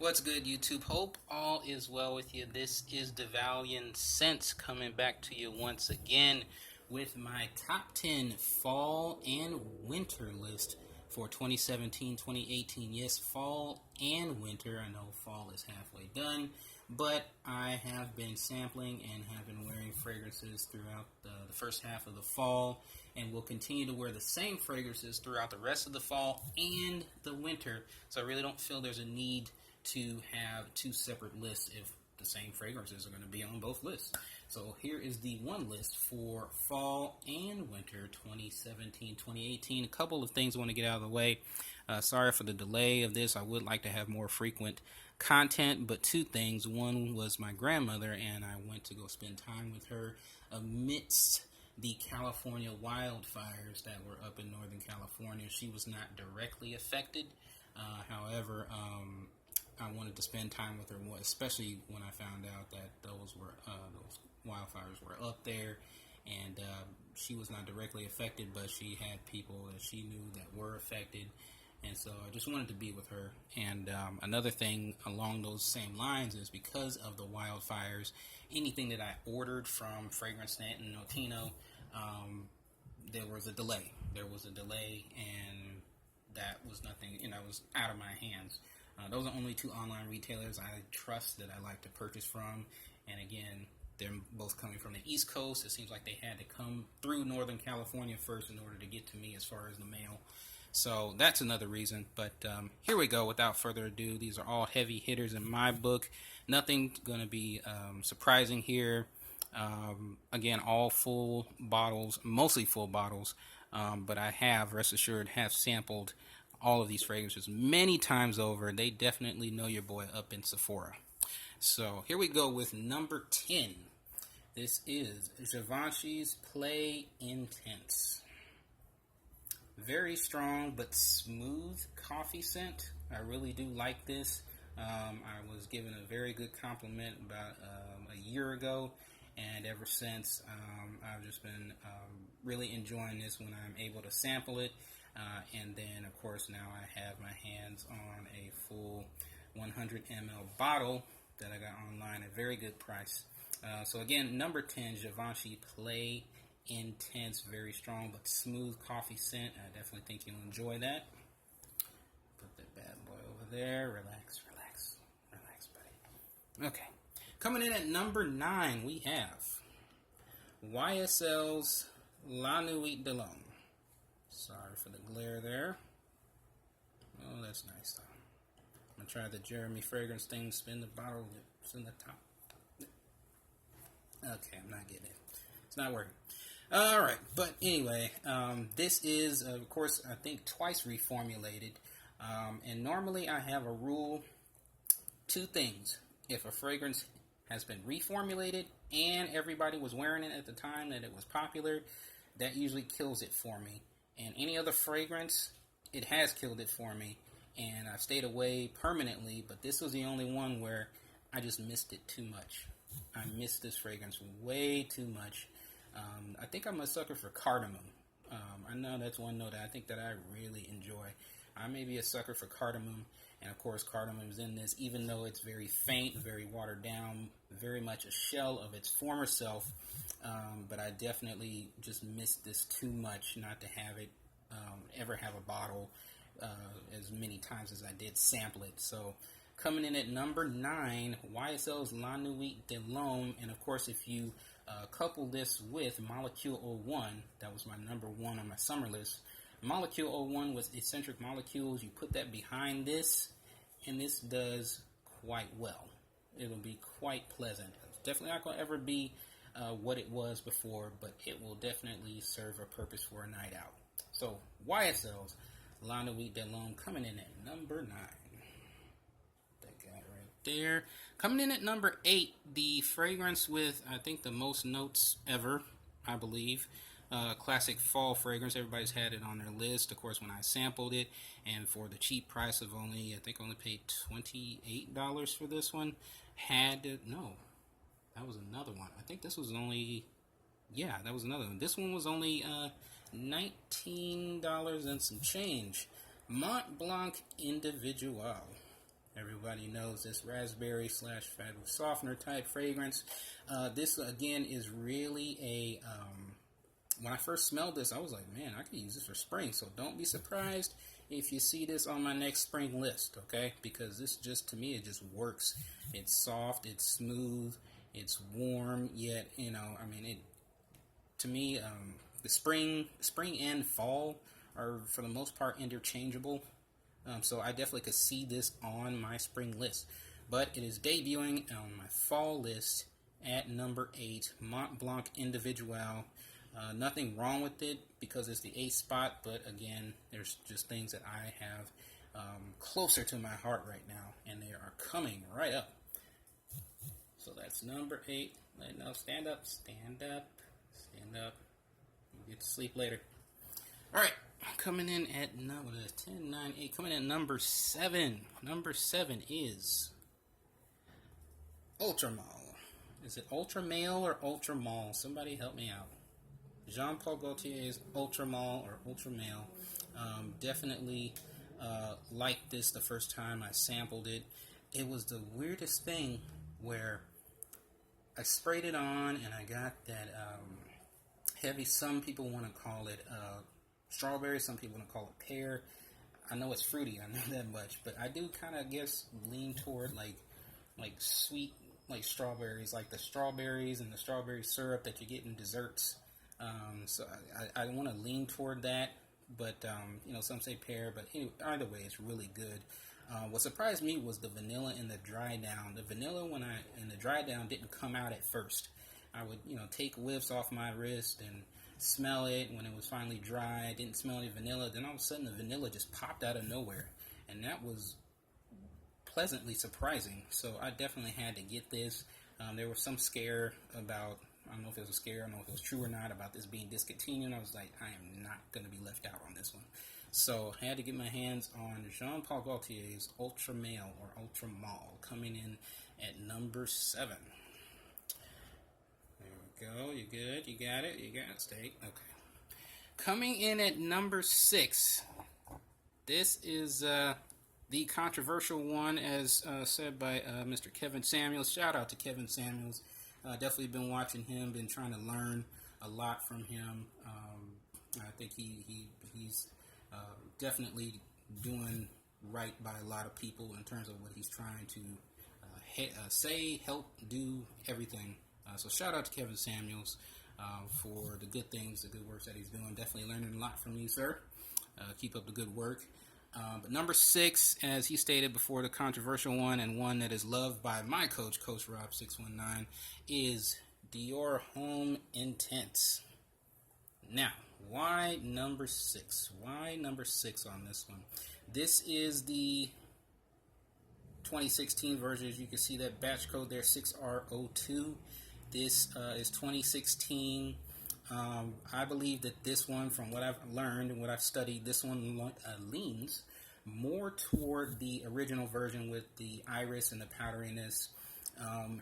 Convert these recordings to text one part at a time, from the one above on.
What's good, YouTube? Hope all is well with you. This is Devalian Sense coming back to you once again with my top 10 fall and winter list for 2017-2018. Yes, fall and winter. I know fall is halfway done, but I have been sampling and have been wearing fragrances throughout the first half of the fall, and will continue to wear the same fragrances throughout the rest of the fall and the winter. So I really don't feel there's a need to have two separate lists if the same fragrances are going to be on both lists. So here is the one list for fall and winter 2017-2018. A couple of things I want to get out of the way. Sorry for the delay of this. I would like to have more frequent content, but two things. One was my grandmother, and I went to go spend time with her amidst the California wildfires that were up in Northern California. She was not directly affected. However, I wanted to spend time with her, especially when I found out that those wildfires were up there, and she was not directly affected, but she had people that she knew that were affected, and so I just wanted to be with her. And another thing along those same lines is because of the wildfires, anything that I ordered from Fragrance Net and Notino, there was a delay. And that was nothing, it was out of my hands. Those are only two online retailers I trust that I like to purchase from. And again, they're both coming from the East Coast. It seems like they had to come through Northern California first in order to get to me as far as the mail. So that's another reason. But here we go. Without further ado, these are all heavy hitters in my book. Nothing going to be surprising here. Again, all full bottles, mostly full bottles. But I have, rest assured, have sampled all of these fragrances many times over. They definitely know your boy up in Sephora. So here we go with number 10. This is Givenchy's Play Intense. Very strong but smooth coffee scent. I really do like this. I was given a very good compliment about a year ago, and ever since I've just been really enjoying this when I'm able to sample it. And then, of course, now I have my hands on a full 100 ml bottle that I got online at a very good price. So again, number 10, Givenchy Play Intense, very strong but smooth coffee scent. I definitely think you'll enjoy that. Put that bad boy over there. Relax, buddy. Okay. Coming in at number 9, we have YSL's Nuit de Lhomme. Sorry for the glare there. Oh, that's nice though. I'm gonna try the Jeremy fragrance thing. Spin the bottle. It's in the top. Okay, I'm not getting it. It's not working. All right, but anyway, this is, of course, I think twice reformulated. And normally I have a rule: two things. If a fragrance has been reformulated and everybody was wearing it at the time that it was popular, that usually kills it for me. And any other fragrance, it has killed it for me, and I've stayed away permanently, but this was the only one where I just missed it too much. I missed this fragrance way too much. I think I'm a sucker for cardamom. I know that's one note that I think that I really enjoy. I may be a sucker for cardamom, and of course cardamom is in this, even though it's very faint, very watered down, very much a shell of its former self. But I definitely just missed this too much not to have it, ever have a bottle as many times as I did sample it. So coming in at number 9, YSL's La Nuit de Lhomme. And of course, if you couple this with Molecule 01, that was my number 1 on my summer list. Molecule 01 was Eccentric Molecules. You put that behind this, and this does quite well. It'll be quite pleasant. It's definitely not going to ever be what it was before, but it will definitely serve a purpose for a night out. So YSL's La Nuit de Lhomme coming in at number 9. That guy right there. Coming in at number 8, the fragrance with, I think, the most notes ever, I believe. Classic fall fragrance. Everybody's had it on their list. Of course, when I sampled it, and for the cheap price of only, I think I only paid $28 for this one. That was another one. I think this was only, that was another one. This one was only $19 and some change. Mont Blanc Individual. Everybody knows this raspberry slash fabric softener type fragrance. This again is really a when I first smelled this, I was like, man, I could use this for spring. So don't be surprised if you see this on my next spring list, okay? Because this just, to me, it just works. It's soft, it's smooth, it's warm, yet, you know, I mean, it, to me, the spring and fall are, for the most part, interchangeable. So I definitely could see this on my spring list. But it is debuting on my fall list at number 8, Mont Blanc Individual. Nothing wrong with it because it's the 8th spot, but again, there's just things that I have closer to my heart right now, and they are coming right up. So that's number 8. No, stand up, stand up, stand up. You get to sleep later. All right, coming in at 10, 9, 8. Coming in at number 7. Number 7 is Ultra Male. Is it Ultra Male or Ultra Male? Somebody help me out. Jean Paul Gaultier's Ultra Male or Ultra Male. Definitely liked this the first time I sampled it. It was the weirdest thing where I sprayed it on and I got that heavy, some people want to call it strawberry, some people want to call it pear. I know it's fruity, I know that much, but I do kind of guess lean toward like sweet, like strawberries, like the strawberries and the strawberry syrup that you get in desserts. So I want to lean toward that, but you know, some say pear, but anyway, either way, it's really good. What surprised me was the vanilla in the dry down. The vanilla in the dry down didn't come out at first. I would, you know, take whiffs off my wrist and smell it. When it was finally dry, I didn't smell any vanilla. Then all of a sudden, the vanilla just popped out of nowhere, and that was pleasantly surprising. So I definitely had to get this. There was some scare about, I don't know if it was a scare, I don't know if it was true or not, about this being discontinued. I was like, I am not going to be left out on this one. So I had to get my hands on Jean Paul Gaultier's Ultra Male or Ultra Male, coming in at number 7. There we go. You good? You got it? You got it? Steak? Okay. Coming in at number 6. This is the controversial one, as said by Mr. Kevin Samuels. Shout out to Kevin Samuels. Definitely been watching him, been trying to learn a lot from him. I think he's definitely doing right by a lot of people in terms of what he's trying to say, help, do, everything. So shout out to Kevin Samuels for the good things, the good works that he's doing. Definitely learning a lot from you, sir. Keep up the good work. But number 6, as he stated before, the controversial one, and one that is loved by my coach, Coach Rob 619, is Dior Homme Intense. Now, why number 6? Why number 6 on this one? This is the 2016 version. As you can see that batch code there, 6R02. This is 2016. I believe that this one, from what I've learned and what I've studied, this one leans more toward the original version with the iris and the powderiness.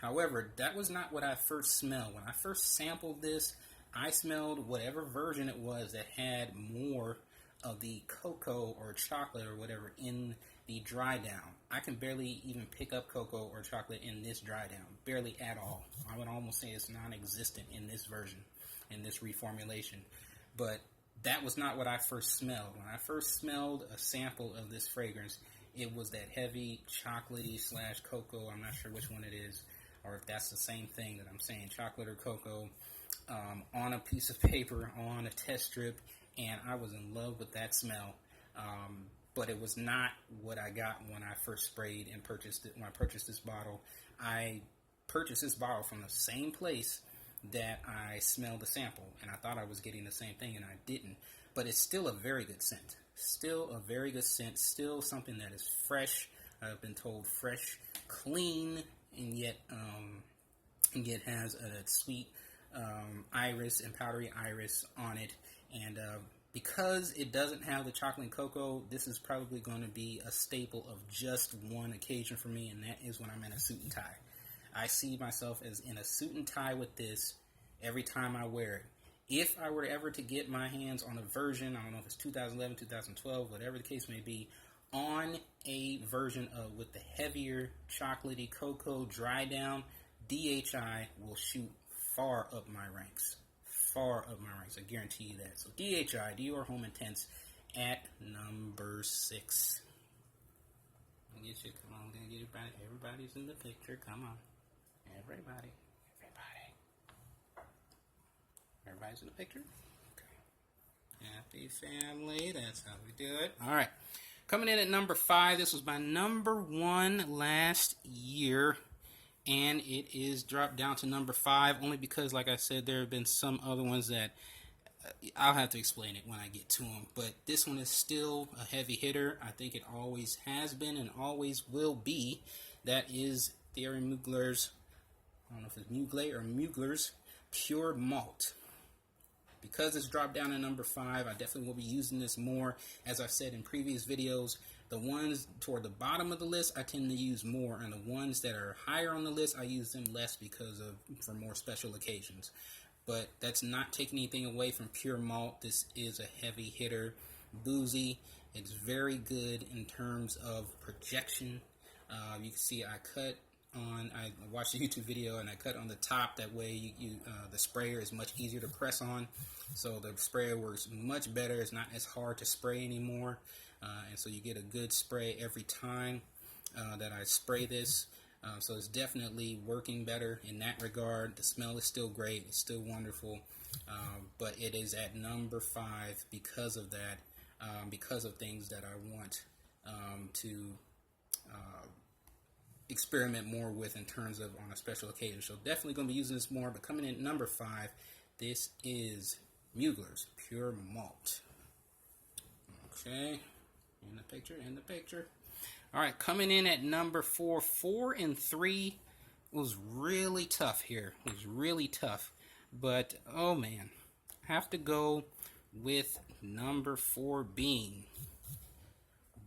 However, that was not what I first smelled. When I first sampled this, I smelled whatever version it was that had more of the cocoa or chocolate or whatever in the dry down. I can barely even pick up cocoa or chocolate in this dry down. Barely at all. I would almost say it's non-existent in this version, in this reformulation. But that was not what I first smelled. When I first smelled a sample of this fragrance, it was that heavy chocolatey / cocoa. I'm not sure which one it is, or if that's the same thing that I'm saying, chocolate or cocoa, on a piece of paper, on a test strip, and I was in love with that smell. But it was not what I got when I first sprayed and purchased it. When I purchased this bottle, I purchased this bottle from the same place that I smelled the sample, and I thought I was getting the same thing, and I didn't. But it's still a very good scent. Still a very good scent. Still something that is fresh. I've been told fresh, clean, and yet has a sweet iris and powdery iris on it. And because it doesn't have the chocolate and cocoa, this is probably going to be a staple of just one occasion for me, and that is when I'm in a suit and tie. I see myself as in a suit and tie with this every time I wear it. If I were ever to get my hands on a version, I don't know if it's 2011, 2012, whatever the case may be, on a version of with the heavier chocolatey cocoa dry down, DHI will shoot far up my ranks. Far up my ranks. I guarantee you that. So DHI, Dior Home Intense, at number 6. Get you, come on, get everybody. Everybody's in the picture. Come on. Everybody. Everybody's in the picture? Okay. Happy family. That's how we do it. All right. Coming in at number 5. This was my number 1 last year. And it is dropped down to number 5 only because, like I said, there have been some other ones that I'll have to explain it when I get to them. But this one is still a heavy hitter. I think it always has been and always will be. That is Thierry Mugler's, I don't know if it's Mugler or Mugler's Pure Malt. Because it's dropped down to number 5, I definitely will be using this more. As I've said in previous videos, the ones toward the bottom of the list I tend to use more, and the ones that are higher on the list I use them less because of for more special occasions. But that's not taking anything away from Pure Malt. This is a heavy hitter, boozy. It's very good in terms of projection. You can see I watched a YouTube video and I cut on the top. That way the sprayer is much easier to press on. So the sprayer works much better. It's not as hard to spray anymore. And so you get a good spray every time that I spray this. So it's definitely working better in that regard. The smell is still great. It's still wonderful. But it is at number 5 because of that. Because of things that I want to experiment more with in terms of on a special occasion. So definitely going to be using this more. But coming in at number 5, this is Mugler's Pure Malt. Okay. In the picture. All right, coming in at number 4. 4 and 3 was really tough here. It was really tough. But, oh man, have to go with number 4 being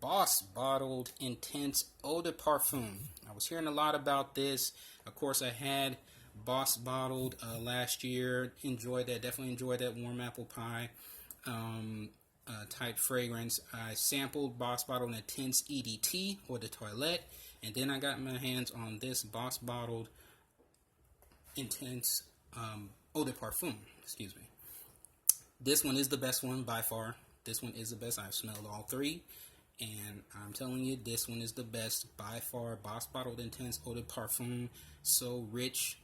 Boss Bottled Intense Eau de Parfum. I was hearing a lot about this. Of course, I had Boss Bottled last year. Enjoyed that. Definitely enjoyed that warm apple pie type fragrance. I sampled Boss Bottled Intense EDT Eau de Toilette, and then I got my hands on this Boss Bottled Intense Eau de Parfum. Excuse me. This one is the best one by far. This one is the best. I've smelled all 3. And I'm telling you, this one is the best by far. Boss Bottled Intense Eau de Parfum. So rich.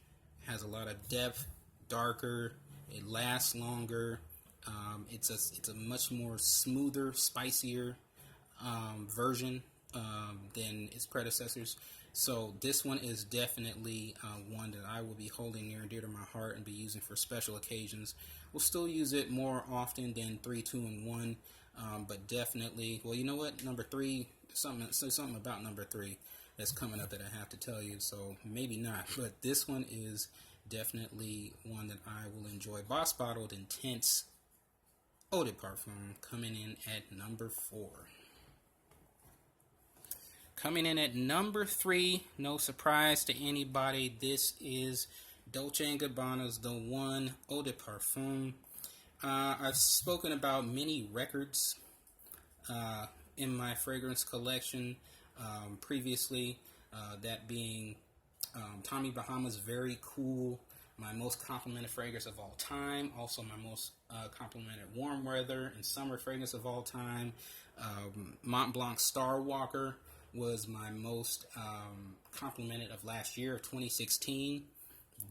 Has a lot of depth. Darker. It lasts longer. It's a much more smoother, spicier version than its predecessors. So this one is definitely one that I will be holding near and dear to my heart and be using for special occasions. We'll still use it more often than 3, 2, and 1. But definitely, well, you know what? Number 3, something about number 3 that's coming up that I have to tell you. So maybe not, but this one is definitely one that I will enjoy. Boss Bottled Intense Eau de Parfum coming in at number 4. Coming in at number 3, no surprise to anybody, this is Dolce Gabbana's The One Eau de Parfum. I've spoken about many records in my fragrance collection previously, that being Tommy Bahama's Very Cool, my most complimented fragrance of all time, also my most complimented warm weather and summer fragrance of all time. Mont Blanc Star Walker was my most complimented of last year, of 2016.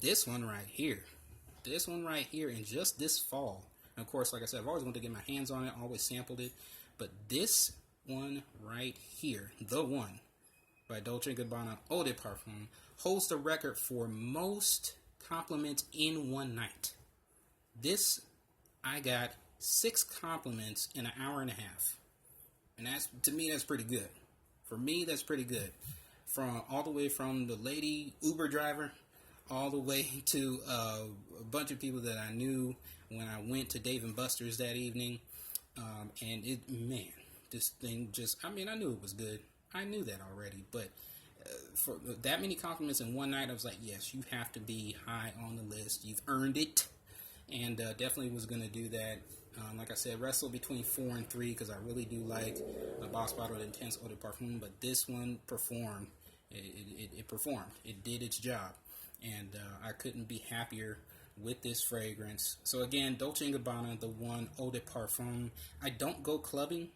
This one right here, and just this fall. And of course, like I said, I've always wanted to get my hands on it, always sampled it. But this one right here, The One, by Dolce Gabbana Eau de Parfum, holds the record for most compliments in one night. This, I got 6 compliments in an hour and a half. And that's, to me, that's pretty good. For me, that's pretty good. All the way from the lady Uber driver, all the way to a bunch of people that I knew when I went to Dave & Buster's that evening. And this thing just, I knew it was good. I knew that already, but for that many compliments in one night, I was like, yes, you have to be high on the list. You've earned it. And definitely was going to do that Like I said, wrestle between 4 and 3 because I really do like a Boss Bottle Intense Eau de Parfum, but this one performed. It performed. It did its job, and I couldn't be happier with this fragrance. So again, Dolce & Gabbana, the one Eau de Parfum. I don't go clubbing,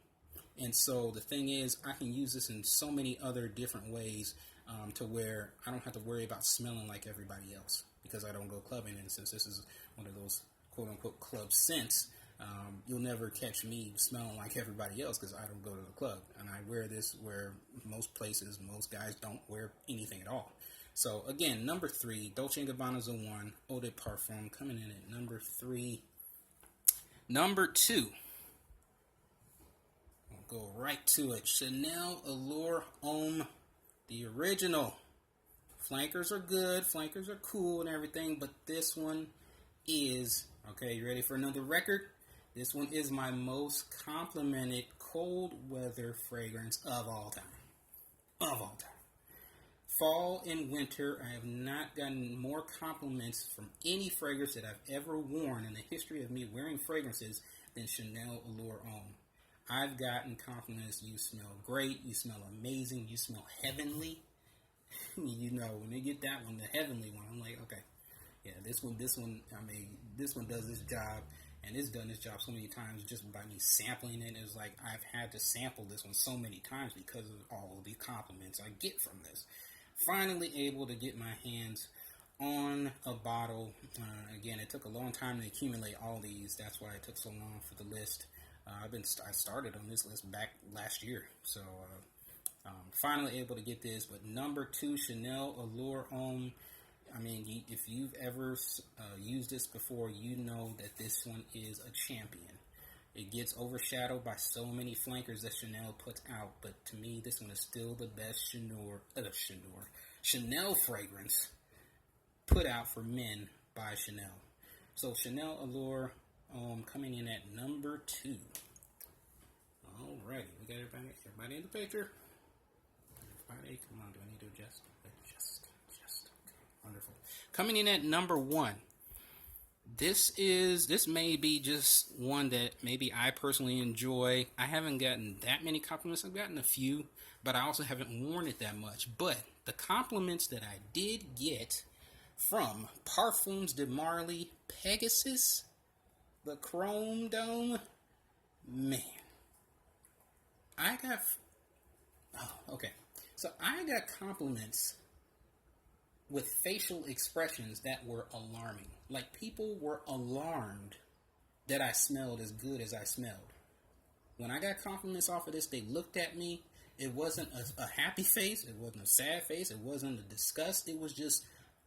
and so the thing is, I can use this in so many other different ways to where I don't have to worry about smelling like everybody else because I don't go clubbing. And since this is one of those quote-unquote club scents, you'll never catch me smelling like everybody else because I don't go to the club. And I wear this where most places, most guys don't wear anything at all. So again, number 3, Dolce & Gabbana's the one, Eau de Parfum, coming in at number 3. Number 2, we'll go right to it, Chanel Allure Homme, the original. Flankers are good, flankers are cool and everything, but this one is, okay, you ready for another record? This one is my most complimented cold weather fragrance of all time. Of all time. Fall and winter, I have not gotten more compliments from any fragrance that I've ever worn in the history of me wearing fragrances than Chanel Allure Homme. I've gotten compliments, you smell great, you smell amazing, you smell heavenly. You know, when they get that one, the heavenly one, I'm like, okay, yeah, this one, I mean, this one does its job, and it's done its job so many times just by me sampling it. It's like I've had to sample this one so many times because of all of the compliments I get from this. Finally able to get my hands on a bottle. Again, it took a long time to accumulate all these. That's why it took so long for the list. I started on this list back last year, so finally able to get this. But number 2, Chanel Allure Homme. I mean, if you've ever used this before, you know that this one is a champion. It gets overshadowed by so many flankers that Chanel puts out, but to me, this one is still the best Chanel fragrance put out for men by Chanel. So Chanel Allure coming in at number 2. Alrighty, we got everybody in the picture. Everybody, come on, do I need to adjust? Okay, wonderful. Coming in at number 1. This may be just one that maybe I personally enjoy. I haven't gotten that many compliments. I've gotten a few, but I also haven't worn it that much. But the compliments that I did get from Parfums de Marley Pegasus, the Chrome Dome, man, I got compliments with facial expressions that were alarming. Like, people were alarmed that I smelled as good as I smelled. When I got compliments off of this, they looked at me. It wasn't a happy face. It wasn't a sad face. It wasn't a disgust. It was just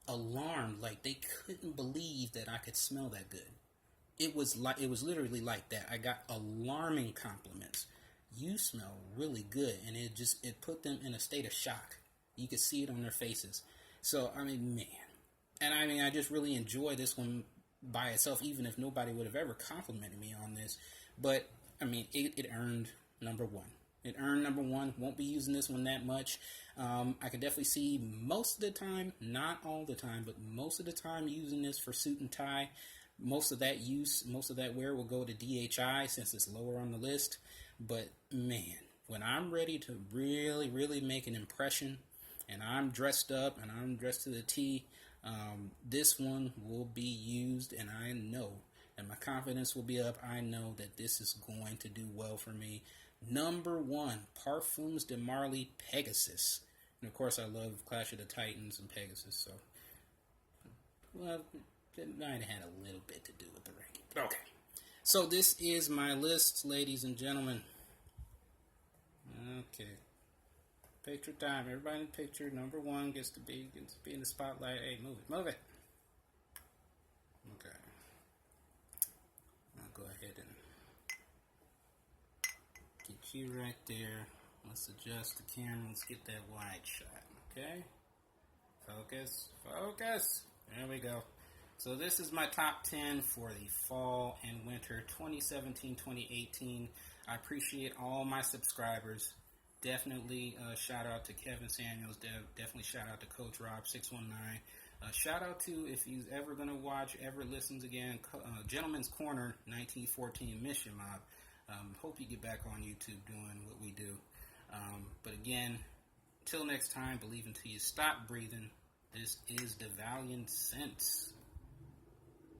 alarmed. Like, they couldn't believe that I could smell that good. It was literally like that. I got alarming compliments. You smell really good. And it put them in a state of shock. You could see it on their faces. So, I mean, man. And I mean, I just really enjoy this one by itself, even if nobody would have ever complimented me on this. But, I mean, it earned number 1. It earned number 1. Won't be using this one that much. I can definitely see most of the time, not all the time, but most of the time using this for suit and tie. Most of that wear will go to DHI since it's lower on the list. But, man, when I'm ready to really, really make an impression, and I'm dressed up, and I'm dressed to the T, this one will be used, and I know, and my confidence will be up. I know that this is going to do well for me. Number 1, Parfums de Marley Pegasus. And of course, I love Clash of the Titans and Pegasus, so, well, it might have had a little bit to do with the ranking. But okay. So this is my list, ladies and gentlemen. Okay. Picture time. Everybody in the picture. Number 1 gets to be in the spotlight. Hey, move it. Okay. I'll go ahead and get you right there. Let's adjust the camera. Let's get that wide shot. Okay. Focus. There we go. So this is my top 10 for the fall and winter 2017-2018. I appreciate all my subscribers. Definitely shout out to Kevin Samuels. Definitely shout out to Coach Rob 619. Shout out to, if he's ever going to watch, ever listens again, Gentleman's Corner 1914 Mission Mob. Hope you get back on YouTube doing what we do. But again, till next time, believe until you stop breathing. This is the Valiant Sense.